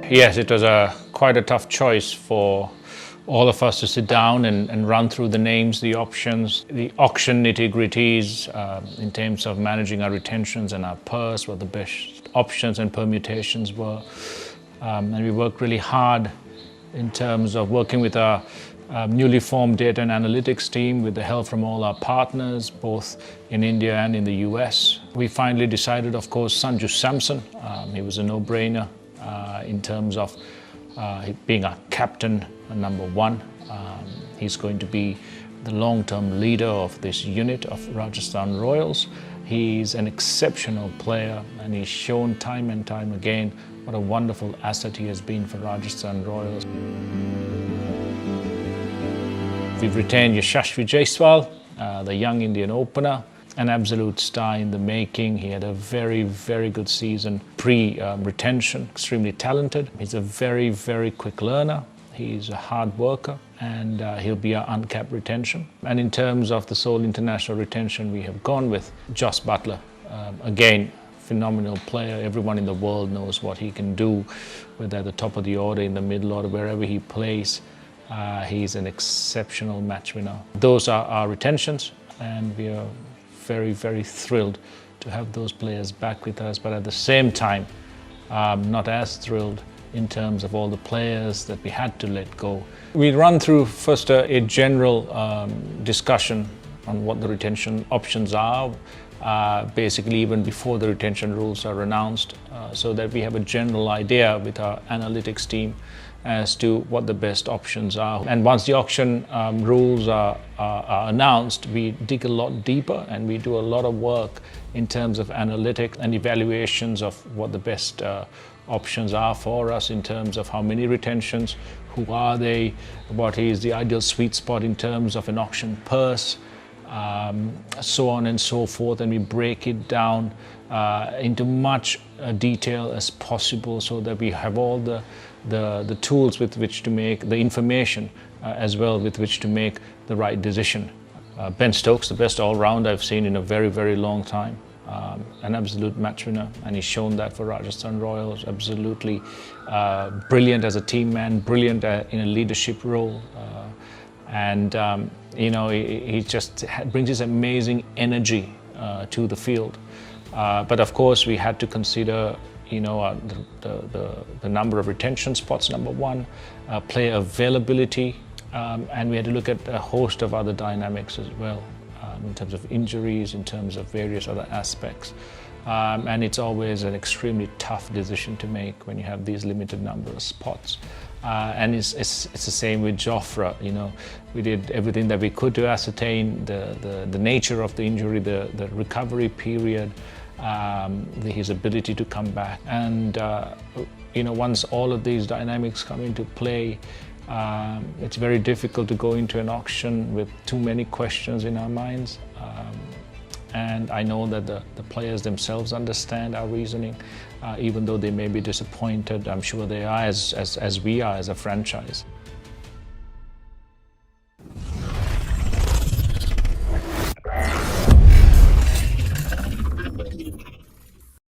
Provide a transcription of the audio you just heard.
Yes, it was quite a tough choice for all of us to sit down and run through the names, the options, the auction nitty-gritties in terms of managing our retentions and our purse, what the best options and permutations were. And we worked really hard in terms of working with our newly formed data and analytics team with the help from all our partners, both in India and in the US. We finally decided, of course, Sanju Samson. He was a no-brainer in terms of being our captain, number one. He's going to be the long-term leader of this unit of Rajasthan Royals. He's an exceptional player, and he's shown time and time again what a wonderful asset he has been for Rajasthan Royals. We've retained Yashasvi Jaiswal, the young Indian opener, an absolute star in the making. He had a very, very good season pre-retention, extremely talented. He's a very, very quick learner. He's a hard worker, and he'll be our uncapped retention. And in terms of the sole international retention, we have gone with Jos Buttler. Again, phenomenal player. Everyone in the world knows what he can do, whether at the top of the order, in the middle order, wherever he plays. He's an exceptional match winner. Those are our retentions, and we are very, very thrilled to have those players back with us, but at the same time, not as thrilled in terms of all the players that we had to let go. We run through first a general discussion on what the retention options are, basically even before the retention rules are announced, so that we have a general idea with our analytics team as to what the best options are. And once the auction rules are announced, we dig a lot deeper and we do a lot of work in terms of analytics and evaluations of what the best options are for us in terms of how many retentions, who are they, what is the ideal sweet spot in terms of an auction purse, so on and so forth, and we break it down into much detail as possible so that we have all the tools with which to make the information as well with which to make the right decision. Ben Stokes, the best all-round I've seen in a very, very long time. An absolute match winner, and he's shown that for Rajasthan Royals. Absolutely brilliant as a team man, brilliant in a leadership role. And you know, he just brings his amazing energy to the field. But of course, we had to consider, you know, the number of retention spots, number one, player availability, and we had to look at a host of other dynamics as well, in terms of injuries, in terms of various other aspects. And it's always an extremely tough decision to make when you have these limited number of spots. And it's the same with Jofra. You know, we did everything that we could to ascertain the nature of the injury, the recovery period, his ability to come back. And you know, once all of these dynamics come into play, it's very difficult to go into an auction with too many questions in our minds. And I know that the players themselves understand our reasoning, even though they may be disappointed. I'm sure they are, as we are as a franchise.